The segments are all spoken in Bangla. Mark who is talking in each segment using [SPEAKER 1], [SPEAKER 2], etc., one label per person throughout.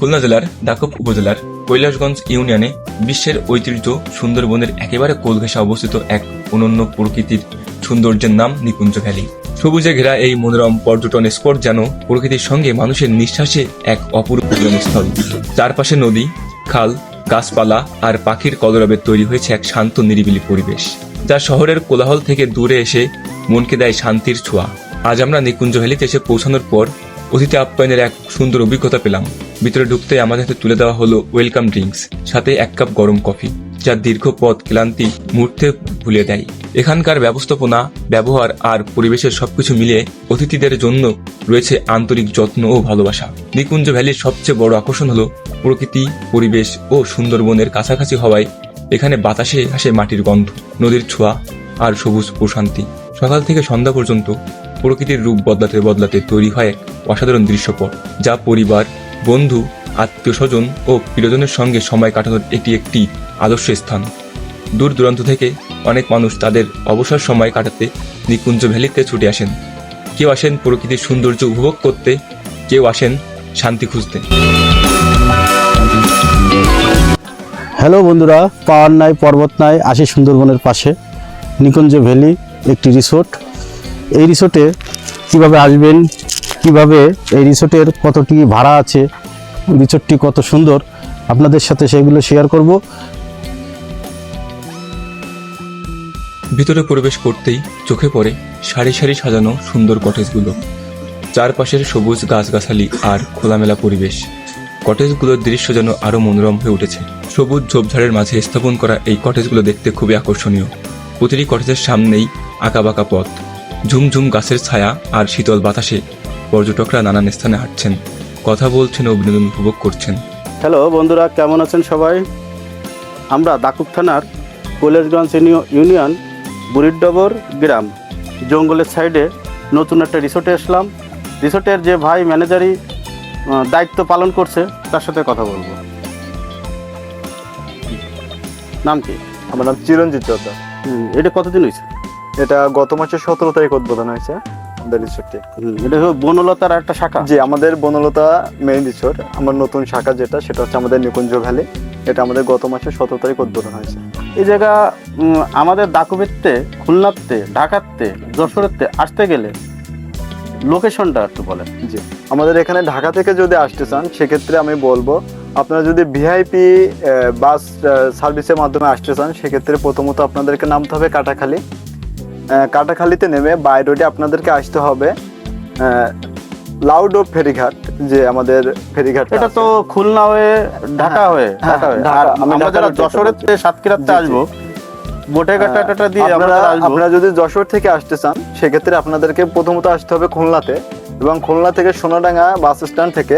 [SPEAKER 1] খুলনা জেলার দাকব উপজেলার কৈলাসগঞ্জ ইউনিয়নে বিশ্বের ঐতিহ্য সুন্দরবনের একেবারে কোল ঘেঁষা অবস্থিত এক অনন্য প্রকৃতির সৌন্দর্যের নাম নিকুঞ্জ ভ্যালি। সবুজে ঘেরা এই মনোরম পর্যটন স্পট যেন প্রকৃতির সঙ্গে মানুষের নিঃশ্বাসে এক অপূর্ব মিলনস্থল। চারপাশে নদী, খাল, গাছপালা আর পাখির কলরবে তৈরি হয়েছে এক শান্ত নিরিবিলি পরিবেশ, যা শহরের কোলাহল থেকে দূরে এসে মনকে দেয় শান্তির ছোঁয়া। আজ আমরা নিকুঞ্জ ভ্যালিতে এসে পৌঁছানোর পর অতিথি আপ্যায়নের এক সুন্দর অভিজ্ঞতা পেলাম। ভিতরে ঢুকতে আমাদের হাতে তুলে দেওয়া হলো ওয়েলকাম ড্রিঙ্কস, সাথে 1 কাপ গরম কফি, যা দীর্ঘ পথ ক্লান্তি মুহূর্তে ভুলিয়ে দেয়। এখানকার ব্যবস্থাপনা, ব্যবহার আর পরিবেশের সবকিছু মিলিয়ে অতিথিদের জন্য রয়েছে আন্তরিক যত্ন ও ভালোবাসা। নিকুঞ্জ ভ্যালির সবচেয়ে বড় আকর্ষণ হলো প্রকৃতি, পরিবেশ ও সুন্দরবনের কাছাকাছি হওয়ায় এখানে বাতাসে আসে মাটির গন্ধ, নদীর ছোঁয়া আর সবুজ প্রশান্তি। সকাল থেকে সন্ধ্যা পর্যন্ত প্রকৃতির রূপ বদলাতে বদলাতে তৈরি হয় এক অসাধারণ দৃশ্যপট, যা পরিবার, বন্ধু, আত্মীয় স্বজন ও প্রিয়জনের সঙ্গে সময় কাটানোর এটি একটি আদর্শ স্থান। দূর দূরান্ত থেকে অনেক মানুষ তাদের অবসর সময় কাটাতে নিকুঞ্জ ভ্যালিতে ছুটে আসেন। কেউ আসেন প্রকৃতির সৌন্দর্য উপভোগ করতে, কেউ আসেন শান্তি খুঁজতে।
[SPEAKER 2] হ্যালো বন্ধুরা, পাহাড় নাই, পর্বত নাই, আসি সুন্দরবনের পাশে নিকুঞ্জ ভ্যালি একটি রিসোর্ট। এই রিসোর্টে কিভাবে আসবেন, কিভাবে এই রিসোর্টের কতটি ভাড়া আছে, রিসোর্টটি কত সুন্দর, আপনাদের সাথে সেগুলো শেয়ার করব।
[SPEAKER 1] ভিতরে প্রবেশ করতেই চোখে পড়ে সারি সারি সাজানো সুন্দর কটেজগুলো। চারপাশের সবুজ গাছগাছালি আর খোলামেলা পরিবেশ। কটেজগুলোর দৃশ্য যেন আরও মনোরম হয়ে উঠেছে। সবুজ ঝোপঝাড়ের মাঝে স্থাপন করা এই কটেজগুলো দেখতে খুবই আকর্ষণীয়। প্রতিটি কটেজের সামনেই আঁকাবাঁকা পথ, ঝুমঝুম গাছের ছায়া আর শীতল বাতাসে পর্যটকরা নানান স্থানে হাঁটছেন, কথা বলছেন ও বিনোদন উপভোগ করছেন।
[SPEAKER 2] হ্যালো বন্ধুরা, কেমন আছেন সবাই? আমরা দাকুব থানার কৈলাসগঞ্জ ইউনিয়ন বুড়িরডবর গ্রাম জঙ্গলের সাইডে নতুন একটা রিসোর্টে আসলাম। রিসোর্টের যে ভাই ম্যানেজারই দায়িত্ব পালন করছে তার সাথে কথা বলবো। নাম কি?
[SPEAKER 3] আমার নাম চিরঞ্জিত চৌধুরী।
[SPEAKER 2] এটা কতদিন হয়েছে?
[SPEAKER 3] এটা গত মাসের 17 তারিখ উদ্বোধন হয়েছে আমাদের রিসোর্টে।
[SPEAKER 2] এটা হলো বনলতার একটা শাখা।
[SPEAKER 3] জি, আমাদের বনলতা মেইন রিসোর্ট। আমার নতুন শাখা সেটা হচ্ছে আমাদের নিকুঞ্জ ভ্যালি। এটা আমাদের গত মাসের 17 তারিখ উদ্বোধন হয়েছে।
[SPEAKER 2] এই জায়গা আমাদের দাকুবেরতে, খুলনাতে, ঢাকাতে, যশোরেতে আসতে গেলে লোকেশনটা একটু বলেন।
[SPEAKER 3] জি, আমাদের এখানে ঢাকা থেকে যদি আসতে চান সেক্ষেত্রে আমি বলবো, আপনারা যদি ভিআইপি বাস সার্ভিসের মাধ্যমে আসতে চান সেক্ষেত্রে প্রথমত আপনাদেরকে নামতে হবে কাটাখালী। কাটাখালীতে নেমে বাই রোডে আপনাদেরকে আসতে হবে লাউডো ফেরিঘাট, যে আমাদের ফেরিঘাট।
[SPEAKER 2] এটা তো খুলনা হয়ে ঢাকা হয়ে, আমরা যারা যশোরেতে, সাতক্ষীরাতে আসবো বোটেঘাটা দিয়ে
[SPEAKER 3] আপনারা যদি যশোর থেকে আসতে চান সেক্ষেত্রে আপনাদেরকে প্রথমত আসতে হবে খুলনাতে, এবং খুলনা থেকে সোনাডাঙ্গা বাস স্ট্যান্ড থেকে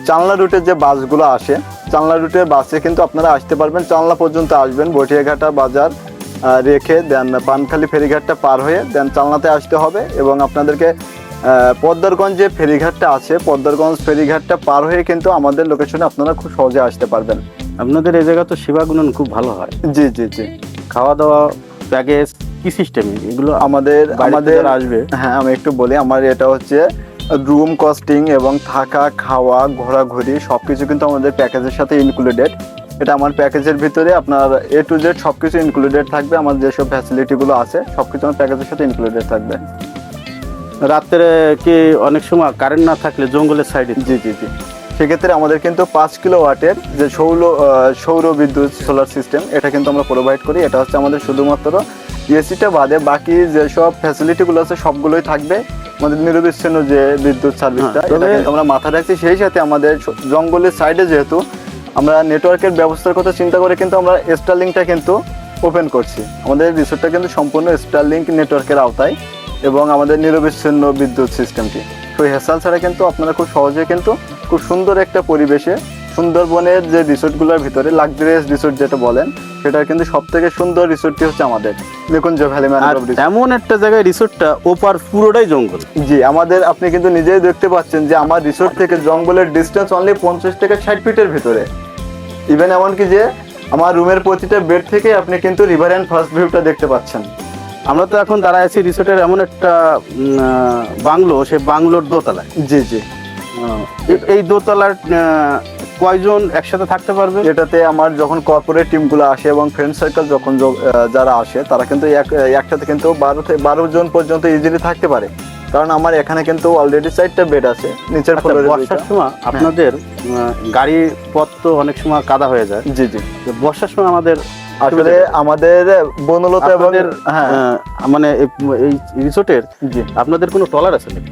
[SPEAKER 3] চালনা রুটের যে বাসগুলো আসে, চালনা রুটের বাসে কিন্তু আপনারা আসতে পারবেন। চালনা পর্যন্ত আসবেন, বটিয়াঘাটা বাজার রেখে দেন পানখালী ফেরিঘাটটা পার হয়ে দেন চালনাতে আসতে হবে, এবং আপনাদেরকে পদ্মারগঞ্জ যে ফেরিঘাটটা আছে, পদ্মারগঞ্জ ফেরিঘাটটা পার হয়ে কিন্তু আমাদের লোকেশনে আপনারা খুব সহজে আসতে পারবেন।
[SPEAKER 2] আপনাদের এই জায়গা তো সেবা গুণন খুব ভালো হয়।
[SPEAKER 3] জি জি জি।
[SPEAKER 2] খাওয়া দাওয়া প্যাকেজ কি সিস্টেম এগুলো
[SPEAKER 3] আমাদের
[SPEAKER 2] আসবে?
[SPEAKER 3] হ্যাঁ, আমি একটু বলি। আমার এটা হচ্ছে রুম কস্টিং এবং থাকা, খাওয়া, ঘোরাঘুরি সবকিছু কিন্তু আমাদের প্যাকেজের সাথে ইনক্লুডেড। এটা আমার প্যাকেজের ভিতরে আপনার A to Z সবকিছু ইনক্লুডেড থাকবে। আমার যেসব ফ্যাসিলিটিগুলো আছে সবকিছু আমার প্যাকেজের সাথে ইনক্লুডেড থাকবে।
[SPEAKER 2] রাত্রে কি অনেক সময় কারেন্ট না থাকলে জঙ্গলের সাইডে?
[SPEAKER 3] জি জি জি। সেক্ষেত্রে আমাদের কিন্তু 5 কিলোওয়াটের যে সৌর বিদ্যুৎ সোলার সিস্টেম, এটা কিন্তু আমরা প্রোভাইড করি। এটা হচ্ছে আমাদের শুধুমাত্র এসিটা বাদে বাকি যেসব ফ্যাসিলিটিগুলো আছে সবগুলোই থাকবে। আমাদের নিরবিচ্ছিন্ন যে বিদ্যুৎ সার্ভিসটা, এটা কিন্তু আমরা মাথায় রাখছি। সেই সাথে আমাদের জঙ্গলের সাইডে যেহেতু আমরা নেটওয়ার্কের ব্যবস্থার কথা চিন্তা করে কিন্তু আমরা স্টারলিংকটা কিন্তু ওপেন করছি। আমাদের রিসোর্টটা কিন্তু সম্পূর্ণ স্টারলিংক নেটওয়ার্কের আওতায়, এবং আমাদের নিরবিচ্ছিন্ন বিদ্যুৎ সিস্টেমটি। তো হেসাল ছাড়া কিন্তু আপনারা খুব সহজে কিন্তু খুব সুন্দর একটা পরিবেশে সুন্দরবনের যে রিসোর্টগুলোর ভিতরে লাক্সারিয়াস রিসোর্ট যেটা বলেন, সেটা কিন্তু সব থেকে সুন্দর রিসোর্টটি হচ্ছে আমাদের নিকুঞ্জ ভ্যালি ম্যানগ্রোভ রিসোর্ট।
[SPEAKER 2] এমন একটা জায়গায় রিসোর্টটা ওপার পুরোটাই জঙ্গল।
[SPEAKER 3] জি, আমাদের আপনি কিন্তু নিজেই দেখতে পাচ্ছেন যে আমার রিসোর্ট থেকে জঙ্গলের ডিস্টেন্স অনলি 50 থেকে 60 ফিটের ভিতরে। ইভেন এমনকি যে আমার রুমের প্রতিটা বেড থেকে আপনি কিন্তু রিভার অ্যান্ড ফার্স্ট ভিউটা দেখতে পাচ্ছেন।
[SPEAKER 2] আমরা তো এখন দাঁড়ায় আছি রিসোর্টের এমন একটা বাংলো, সে বাংলোর দোতলায়।
[SPEAKER 3] জি জি।
[SPEAKER 2] এই দোতলার কয়জন একসাথে থাকতে পারবে?
[SPEAKER 3] এটাতে আমার যখন কর্পোরেট টিমগুলো আসে এবং ফ্রেন্ড সার্কেল যখন যারা আসে তারা কিন্তু একসাথে কিন্তু 12 জন পর্যন্ত ইজিলি থাকতে পারে, কারণ আমার এখানে কিন্তু অলরেডি 4টা বেড আছে নিচের
[SPEAKER 2] আচ্ছা,
[SPEAKER 3] ফ্লোরে।
[SPEAKER 2] বর্ষার সময় আপনাদের গাড়ি পথ তো অনেক সময় কাদা হয়ে যায়।
[SPEAKER 3] জি জি,
[SPEAKER 2] তো বর্ষার সময় আমাদের
[SPEAKER 3] আসলে আমাদের বনলতা এবং
[SPEAKER 2] আপনাদের,
[SPEAKER 3] হ্যাঁ
[SPEAKER 2] মানে এই রিসোর্টের
[SPEAKER 3] জি
[SPEAKER 2] আপনাদের কোনো ট্রলার আছে নাকি?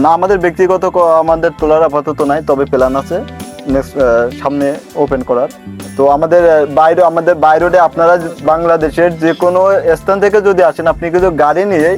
[SPEAKER 3] না, আমাদের ব্যক্তিগত আমাদের তোলার আপাতত নাই, তবে প্ল্যান আছে নেক্সট সামনে ওপেন করার। তো আমাদের বাই রোডে আপনারা বাংলাদেশের যে কোনো স্থান থেকে যদি আসেন, আপনি কিন্তু গাড়ি নিয়ে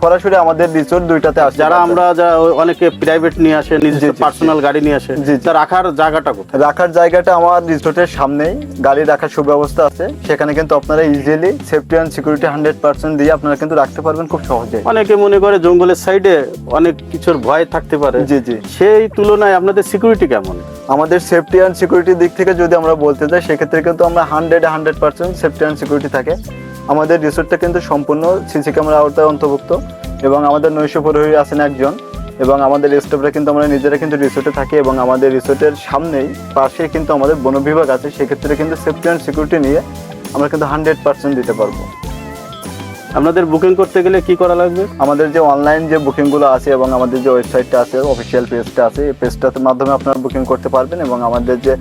[SPEAKER 3] সরাসরি আমাদের রিসোর্ট দুইটাতে আসতে
[SPEAKER 2] যারা
[SPEAKER 3] পারবেন।
[SPEAKER 2] যারা অনেকে প্রাইভেট নিয়ে আসে, নিজস্ব
[SPEAKER 3] জি, জি।
[SPEAKER 2] পার্সোনাল গাড়ি নিয়ে আসে,
[SPEAKER 3] জি, জি।
[SPEAKER 2] তা রাখার জায়গাটা কোথায়?
[SPEAKER 3] রাখার জায়গাটা আমার রিসোর্টের সামনেই গাড়ি রাখার সুব্যবস্থা আছে, সেখানে কিন্তু আপনারা ইজিলি সেফটি অ্যান্ড সিকিউরিটি 100% দিয়ে আপনারা কিন্তু রাখতে পারবেন খুব সহজে।
[SPEAKER 2] অনেকে মনে করে জঙ্গলের সাইডে অনেক কিছুর ভয় থাকতে পারে,
[SPEAKER 3] জি জি,
[SPEAKER 2] সেই তুলনায় আপনাদের সিকিউরিটি কেমন?
[SPEAKER 3] আমাদের সেফটি অ্যান্ড সিকিউরিটির দিক থেকে যদি আমরা বলতে যাই, সেক্ষেত্রে কিন্তু আমরা 100% সেফটি অ্যান্ড সিকিউরিটি থাকে। আমাদের রিসোর্টটা কিন্তু সম্পূর্ণ সিসি ক্যামেরা আওতায় অন্তর্ভুক্ত, এবং আমাদের নৈশ প্রহরী আছেন একজন, এবং আমাদের স্টাফরা কিন্তু আমরা নিজেরা কিন্তু রিসোর্টে থাকি, এবং আমাদের রিসোর্টের সামনেই পাশে কিন্তু আমাদের বন বিভাগ আছে, সেক্ষেত্রে কিন্তু সেফটি অ্যান্ড সিকিউরিটি নিয়ে আমরা কিন্তু 100% দিতে পারবো।
[SPEAKER 2] আপনাদের বুকিং করতে গেলে কি করা লাগবে?
[SPEAKER 3] আমাদের যে অনলাইন যে বুকিংগুলো আছে এবং আমাদের যে ওয়েবসাইটটা আছে, অফিসিয়াল পেজটা আছে, এই পেজটার মাধ্যমে আপনারা বুকিং করতে পারবেন, এবং আমাদের যে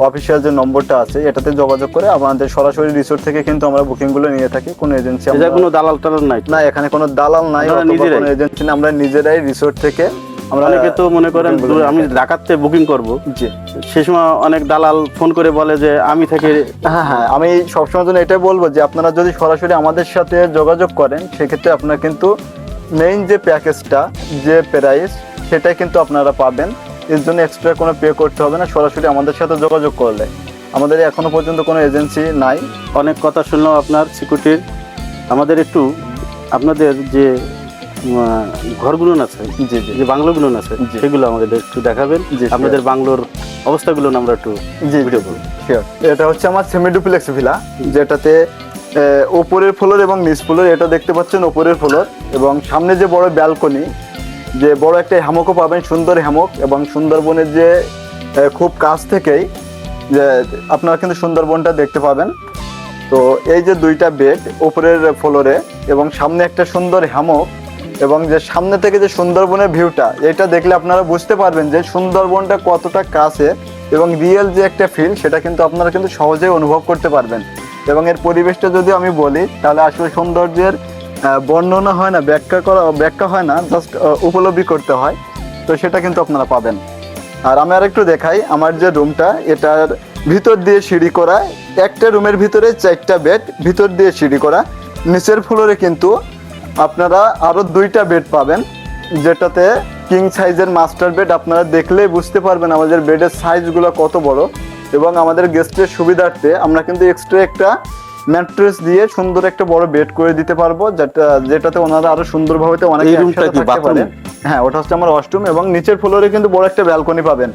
[SPEAKER 3] অফিসিয়াল যে নম্বরটা আছে এটাতে যোগাযোগ করে আমাদের সরাসরি রিসোর্ট থেকে কিন্তু আমরা বুকিংগুলো নিয়ে থাকি। কোনো এজেন্সি
[SPEAKER 2] কোনো দালাল টালাল নাই?
[SPEAKER 3] না, এখানে কোনো দালাল নাই,
[SPEAKER 2] আপনারা
[SPEAKER 3] অথবা
[SPEAKER 2] নিজেরাই?
[SPEAKER 3] কোনো এজেন্সি না, আমরা নিজেরাই রিসোর্ট থেকে আমরা
[SPEAKER 2] অনেকে তো মনে করেন
[SPEAKER 3] booking গুলো
[SPEAKER 2] আমি
[SPEAKER 3] নিয়ে থাকি।
[SPEAKER 2] ঢাকাতে বুকিং করব,
[SPEAKER 3] জি
[SPEAKER 2] সে সময় অনেক দালাল ফোন করে বলে যে আমি থেকে।
[SPEAKER 3] হ্যাঁ হ্যাঁ, আমি সবসময় জন্য এটাই বলবো যে আপনারা যদি সরাসরি আমাদের সাথে যোগাযোগ করেন, সেক্ষেত্রে আপনারা কিন্তু মেইন যে প্যাকেজটা, যে প্রাইস, সেটাই কিন্তু আপনারা পাবেন। এর জন্য এক্সট্রা কোনো পে করতে হবে না, সরাসরি আমাদের সাথে যোগাযোগ করলে। আমাদের এখনো পর্যন্ত কোনো এজেন্সি নাই।
[SPEAKER 2] অনেক কথা শুনলাম আপনার সিকিউরিটির। আমাদের একটু আপনাদের যে ঘরগুলো আছে,
[SPEAKER 3] জি জি
[SPEAKER 2] যে বাংলোগুলো আছে,
[SPEAKER 3] জি।
[SPEAKER 2] সেগুলো আমাদের একটু দেখাবেন।
[SPEAKER 3] জি, sure.
[SPEAKER 2] আপনাদের বাংলোর অবস্থাগুলো আমরা একটু
[SPEAKER 3] জি
[SPEAKER 2] ভিডিও করব।
[SPEAKER 3] শিওর। এটা হচ্ছে আমার সেমি ডুপ্লেক্স ভিলা, যেটাতে ওপরের ফ্লোর এবং নিচ ফ্লোর, এটা দেখতে পাচ্ছেন ওপরের ফ্লোর, এবং সামনে যে বড় ব্যালকনি, যে বড় একটা হ্যামকও পাবেন, সুন্দর হ্যামক, এবং সুন্দরবনের যে খুব কাছ থেকেই যে আপনারা কিন্তু সুন্দরবনটা দেখতে পাবেন। তো এই যে দুইটা বেড ওপরের ফ্লোরে, এবং সামনে একটা সুন্দর হ্যামক, এবং যে সামনে থেকে যে সুন্দরবনের ভিউটা, এটা দেখলে আপনারা বুঝতে পারবেন যে সুন্দরবনটা কতটা কাছে, এবং রিয়েল যে একটা ফিল, সেটা কিন্তু আপনারা কিন্তু সহজেই অনুভব করতে পারবেন। এবং এর পরিবেশটা যদি আমি বলি, তাহলে আসলে সৌন্দর্যের বর্ণনা হয় না, ব্যাখ্যা হয় না, জাস্ট উপলব্ধি করতে হয়। তো সেটা কিন্তু আপনারা পাবেন। আর আমি আর একটু দেখাই, আমার যে রুমটা, এটার ভিতর দিয়ে সিঁড়ি করা, একটা রুমের ভিতরে 4টা বেড, ভিতর দিয়ে সিঁড়ি করা। নিচের ফ্লোরে কিন্তু আপনারা আরো 2টা বেড পাবেন, যেটাতে কিং সাইজের মাস্টার বেড। আপনারা দেখলেই বুঝতে পারবেন আমাদের বেডের সাইজগুলো কত বড়, এবং আমাদের গেস্টের সুবিধার্থে আমরা কিন্তু এক্সট্রা একটা ম্যাট্রেস দিয়ে সুন্দর একটা বড় বেড করে দিতে পারবো, যেটাতে ওনারা আরো সুন্দরভাবে অনেক
[SPEAKER 2] এই রুমটা কি বাথরুম?
[SPEAKER 3] হ্যাঁ, ওটা হচ্ছে আমার ওয়াশরুম, এবং নিচের ফ্লোরে কিন্তু বড় একটা ব্যালকনি পাবেন।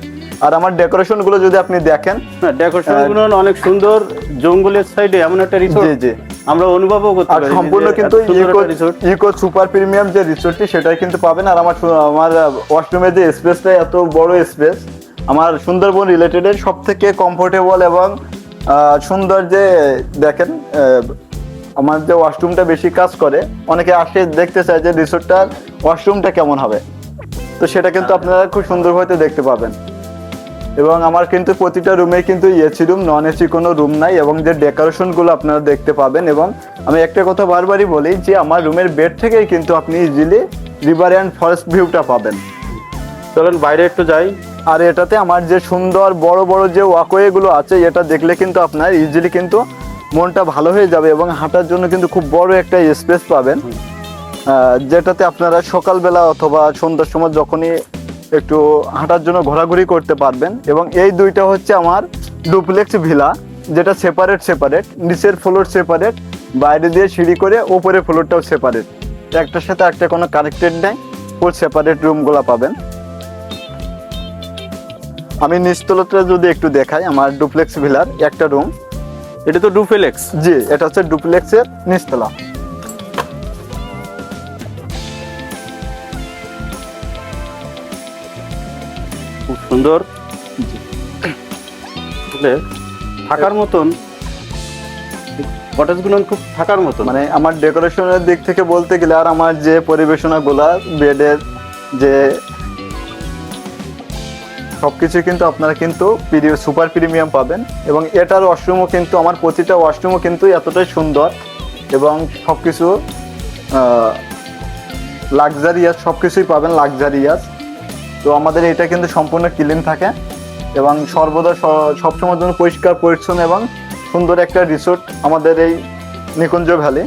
[SPEAKER 3] আর আমার ডেকোরেশন গুলো যদি আপনি দেখেন,
[SPEAKER 2] ডেকোরেশন গুলো অনেক সুন্দর। জঙ্গলের সাইডে এমন একটা রিসোর্ট
[SPEAKER 3] জি জি,
[SPEAKER 2] আমরা অনুভবও করতে
[SPEAKER 3] আর
[SPEAKER 2] পারি।
[SPEAKER 3] সম্পূর্ণ কিন্তু ইকো সুপার প্রিমিয়াম যে রিসোর্টটি, সেটাই কিন্তু পাবেন। আর আমার ওয়াশরুমের যে স্পেসটা, এত বড় স্পেস, আমার সুন্দরবন রিলেটেড সব থেকে কমফোর্টেবল এবং সুন্দর। যে দেখেন, আমার যে ওয়াশরুমটা বেশি কাজ করে, অনেকে আসে দেখতে চায় যে রিসোর্টটার ওয়াশরুমটা কেমন হবে, তো সেটা কিন্তু আপনারা খুব সুন্দরভাবে দেখতে পাবেন। এবং আমার কিন্তু প্রতিটা রুমে কিন্তু এসি রুম, নন এসি কোনো রুম নাই, এবং যে ডেকোরেশনগুলো আপনারা দেখতে পাবেন। এবং আমি একটা কথা বারবারই বলি যে আমার রুমের বেড থেকেই কিন্তু আপনি ইজিলি রিভার অ্যান্ড ফরেস্ট ভিউটা পাবেন।
[SPEAKER 2] চলেন বাইরে একটু যাই।
[SPEAKER 3] আর এটাতে আমার যে সুন্দর বড় বড় যে ওয়াকওয়েগুলো আছে, এটা দেখলে কিন্তু আপনার ইজিলি কিন্তু মনটা ভালো হয়ে যাবে, এবং হাঁটার জন্য কিন্তু খুব বড় একটা স্পেস পাবেন, যেটাতে আপনারা সকালবেলা অথবা সন্ধ্যার সময় যখনই একটু হাঁটার জন্য ঘোরাঘুরি করতে পারবেন। এবং এই দুইটা হচ্ছে আমার ডুপ্লেক্স ভিলা, যেটা সেপারেট, নিচের ফ্লোর সেপারেট, বাইরে দিয়ে সিঁড়ি করে ওপরের ফ্লোরটাও সেপারেট, একটার সাথে একটা কোনো কানেক্টেড নেই, ফুল সেপারেট রুমগুলো পাবেন। আমি নিচতলাটা যদি একটু দেখাই, আমার ডুপ্লেক্স ভিলার একটা রুম।
[SPEAKER 2] এটা তো ডুপ্লেক্স?
[SPEAKER 3] জি, এটা হচ্ছে ডুপ্লেক্সের নিচতলা।
[SPEAKER 2] খুব সুন্দর। আসলে থাকার মতন, কটেজগুলো খুব থাকার মতো।
[SPEAKER 3] মানে আমার ডেকোরেশনের দিক থেকে বলতে গেলে আর আমার যে পরিবেশনাগুলা, বেডের যে সবকিছু কিন্তু আপনারা কিন্তু সুপার প্রিমিয়াম পাবেন। এবং এটার ওয়াশরুমও কিন্তু, আমার প্রতিটা ওয়াশরুমও কিন্তু এতটাই সুন্দর এবং সবকিছু লাক্সারিয়াস, সবকিছুই পাবেন লাক্সারিয়াস। তো আমাদের এটা কিন্তু সম্পূর্ণ ক্লিন থাকে এবং সর্বদা সবসময়ের জন্য পরিষ্কার পরিচ্ছন্ন এবং সুন্দর একটা রিসোর্ট আমাদের এই নিকুঞ্জ ভ্যালি।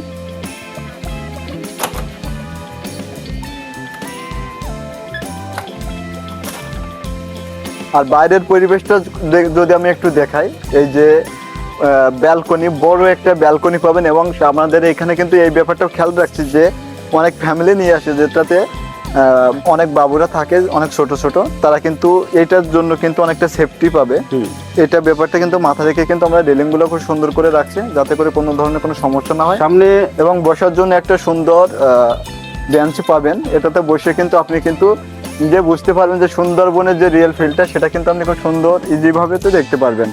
[SPEAKER 3] আর বাইরের পরিবেশটা যদি আমি একটু দেখাই, এই যে ব্যালকনি, বড় একটা ব্যালকনি পাবেন। এবং আমাদের এখানে কিন্তু এই ব্যাপারটাও খেয়াল রাখছি যে অনেক ফ্যামিলি নিয়ে আসে, যেটাতে অনেক বাবুরা থাকে, অনেক ছোট ছোট, তারা কিন্তু এইটার জন্য কিন্তু অনেকটা সেফটি পাবে। এটা ব্যাপারটা কিন্তু মাথা রেখে কিন্তু আমরা রেলিংগুলো খুব সুন্দর করে রাখছি, যাতে করে কোনো ধরনের কোনো সমস্যা না হয় সামনে। এবং বসার জন্য একটা সুন্দর বেঞ্চ পাবেন। এটাতে বসে কিন্তু আপনি কিন্তু নিজে বুঝতে পারবেন যে সুন্দরবনের যে রিয়েল ফিলটা, সেটা কিন্তু আপনি খুব সুন্দর ইজিভাবে তো দেখতে পারবেন।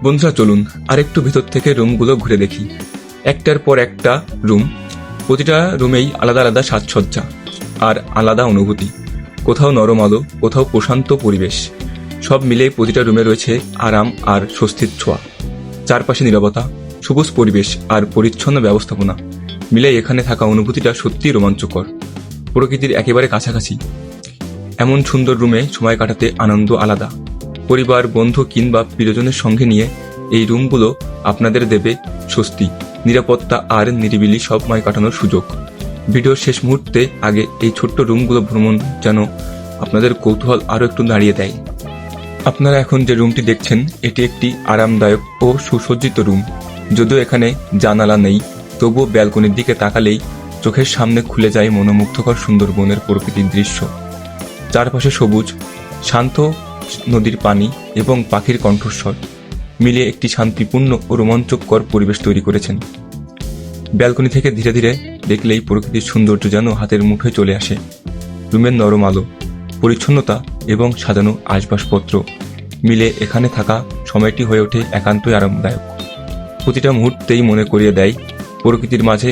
[SPEAKER 1] বন্ধুরা চলুন আরেকটু ভিতর থেকে রুমগুলো ঘুরে দেখি। একটার পর একটা রুম, প্রতিটা রুমেই আলাদা আলাদা সাজসজ্জা আর আলাদা অনুভূতি। কোথাও নরম আলো, কোথাও প্রশান্ত পরিবেশ, সব মিলেই প্রতিটা রুমে রয়েছে আরাম আর স্বস্তির ছোঁয়া। চারপাশে নীরবতা, সবুজ পরিবেশ আর পরিচ্ছন্ন ব্যবস্থাপনা মিলে এখানে থাকা অনুভূতিটা সত্যিই রোমাঞ্চকর। প্রকৃতির একেবারে কাছাকাছি এমন সুন্দর রুমে সময় কাটাতে আনন্দ আলাদা। পরিবার, বন্ধু কিংবা প্রিয়জনের সঙ্গে নিয়ে এই রুমগুলো আপনাদের দেবে স্বস্তি, নিরাপত্তা আর নিরিবিলি সময় কাটানোর সুযোগ। ভিডিওর শেষ মুহূর্তে আগে এই ছোট্ট রুমগুলো ভ্রমণ যেন আপনাদের কৌতূহল আরও একটু দাঁড়িয়ে দেয়। আপনারা এখন যে রুমটি দেখছেন, এটি একটি আরামদায়ক ও সুসজ্জিত রুম। যদিও এখানে জানালা নেই, তবুও ব্যালকনির দিকে তাকালেই চোখের সামনে খুলে যায় মনোমুগ্ধকর সুন্দরবনের প্রকৃতির দৃশ্য। চারপাশে সবুজ, শান্ত নদীর পানি এবং পাখির কণ্ঠস্বর মিলিয়ে একটি শান্তিপূর্ণ ও রোমাঞ্চকর পরিবেশ তৈরি করেছেন। ব্যালকনি থেকে ধীরে ধীরে দেখলেই প্রকৃতির সৌন্দর্য যেন হাতের মুঠোয় চলে আসে। রুমের নরম আলো, পরিচ্ছন্নতা এবং সাজানো আসবাবপত্র মিলে এখানে থাকা সময়টি হয়ে ওঠে একান্তই আরামদায়ক। প্রতিটা মুহূর্তেই মনে করিয়ে দেয় প্রকৃতির মাঝে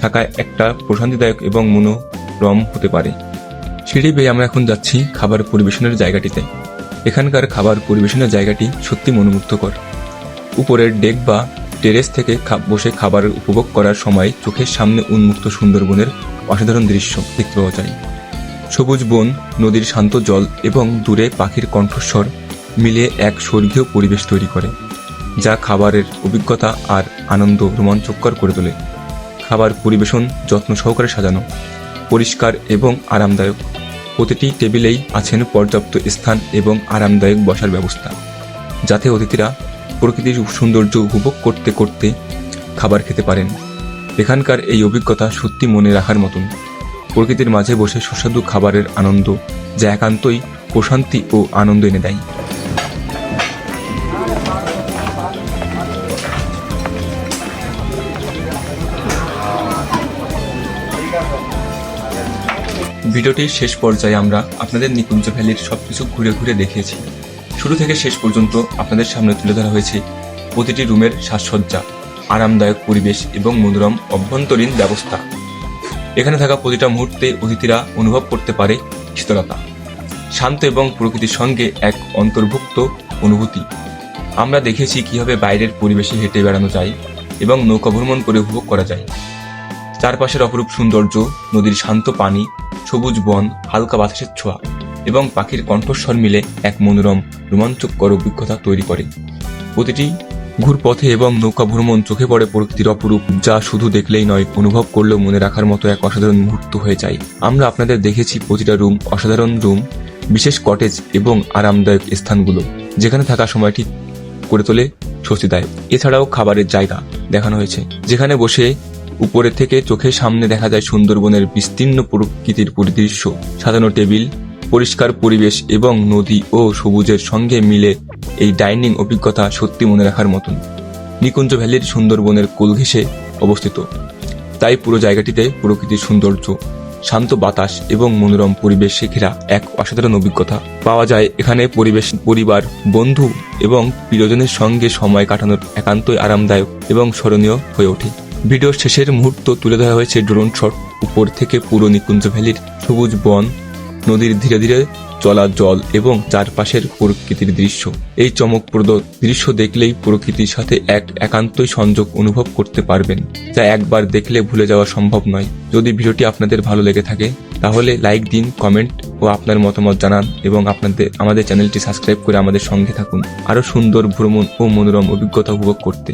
[SPEAKER 1] থাকা একটা প্রশান্তিদায়ক এবং মনোরম হতে পারে। সিঁড়ি বেয়ে আমরা এখন যাচ্ছি খাবার পরিবেশনের জায়গাটিতে। এখানকার খাবার পরিবেশনের জায়গাটি সত্যি মনোমুগ্ধকর। উপরের ডেক বা টেরেস থেকে বসে খাবার উপভোগ করার সময় চোখের সামনে উন্মুক্ত সুন্দরবনের অসাধারণ দৃশ্য দেখতে পাওয়া যায়। সবুজ বন, নদীর শান্ত জল এবং দূরে পাখির কণ্ঠস্বর মিলিয়ে এক স্বর্গীয় পরিবেশ তৈরি করে, যা খাবারের অভিজ্ঞতা আর আনন্দ রোমাঞ্চকর করে তোলে। খাবার পরিবেশন যত্ন সহকারে সাজানো, পরিষ্কার এবং আরামদায়ক। প্রতিটি টেবিলেই আছেন পর্যাপ্ত স্থান এবং আরামদায়ক বসার ব্যবস্থা, যাতে অতিথিরা প্রকৃতির সৌন্দর্য উপভোগ করতে করতে খাবার খেতে পারেন। এখানকার এই অভিজ্ঞতা সত্যি মনে রাখার মতন। প্রকৃতির মাঝে বসে সুস্বাদু খাবারের আনন্দ, যা একান্তই প্রশান্তি ও আনন্দ এনে দেয়। ভিডিওটির শেষ পর্যায়ে আমরা আপনাদের নিকুঞ্জ ভ্যালির সবকিছু ঘুরে ঘুরে দেখিয়েছি। শুরু থেকে শেষ পর্যন্ত আপনাদের সামনে তুলে ধরা হয়েছে প্রতিটি রুমের সাজসজ্জা, আরামদায়ক পরিবেশ এবং মনোরম অভ্যন্তরীণ ব্যবস্থা। এখানে থাকা প্রতিটা মুহূর্তে অতিথিরা অনুভব করতে পারে শীতলতা, শান্ত এবং প্রকৃতির সঙ্গে এক অন্তর্ভুক্ত অনুভূতি। আমরা দেখেছি কিভাবে বাইরের পরিবেশে হেঁটে বেড়ানো যায় এবং নৌকা ভ্রমণ করে উপভোগ করা যায়। চারপাশের অপরূপ সৌন্দর্য, নদীর শান্ত পানি, সবুজ বন, হালকা বাতাসের ছোঁয়া এবং পাখির কণ্ঠস্বর মিলে এক মনোরম রোমাঞ্চকর অভিজ্ঞতা তৈরি করে। প্রতিটি ঘুরপথে এবং নৌকা ভ্রমণ চোখে পড়ে প্রকৃতির অপরূপ, যা শুধু দেখলেই নয়, অনুভব করলেও মনে রাখার মতো এক অসাধারণ মুহূর্ত হয়ে যায়। আমরা আপনাদের দেখেছি প্রতিটা রুম, অসাধারণ রুম, বিশেষ কটেজ এবং আরামদায়ক স্থানগুলো, যেখানে থাকা সময়টি করে তোলে স্বস্তিদায়ক। এছাড়াও খাবারের জায়গা দেখানো হয়েছে, যেখানে বসে উপরে থেকে চোখের সামনে দেখা যায় সুন্দরবনের বিস্তীর্ণ প্রকৃতির পরিদৃশ্য। সাজানো টেবিল, পরিষ্কার পরিবেশ এবং নদী ও সবুজের সঙ্গে মিলে এই ডাইনিং অভিজ্ঞতা সত্যি মনে রাখার মতন। নিকুঞ্জ ভ্যালির সুন্দরবনের কোল ঘেঁষে অবস্থিত তাই পুরো জায়গাটিতে প্রকৃতির সৌন্দর্য, শান্ত বাতাস এবং মনোরম পরিবেশে ঘেরা এক অসাধারণ অভিজ্ঞতা পাওয়া যায়। এখানে পরিবার, বন্ধু এবং প্রিয়জনের সঙ্গে সময় কাটানোর একান্তই আরামদায়ক এবং স্মরণীয় হয়ে ওঠে। ভিডিওর শেষের মুহূর্ত তুলে ধরা হয়েছে ড্রোন শট। উপর থেকে পুরো নিকুঞ্জ ভ্যালির সবুজ বন, নদীর ধীরে ধীরে চলা জল এবং চারপাশের প্রকৃতির দৃশ্য। এই চমকপ্রদ দৃশ্য দেখলেই প্রকৃতির সাথে এক একান্তই সংযোগ অনুভব করতে পারবেন, যা একবার দেখলে ভুলে যাওয়া সম্ভব নয়। যদি ভিডিওটি আপনাদের ভালো লেগে থাকে তাহলে লাইক দিন, কমেন্ট ও আপনার মতামত জানান এবং আমাদের চ্যানেলটি সাবস্ক্রাইব করে আমাদের সঙ্গে থাকুন আরও সুন্দর ভ্রমণ ও মনোরম অভিজ্ঞতা উপভোগ করতে।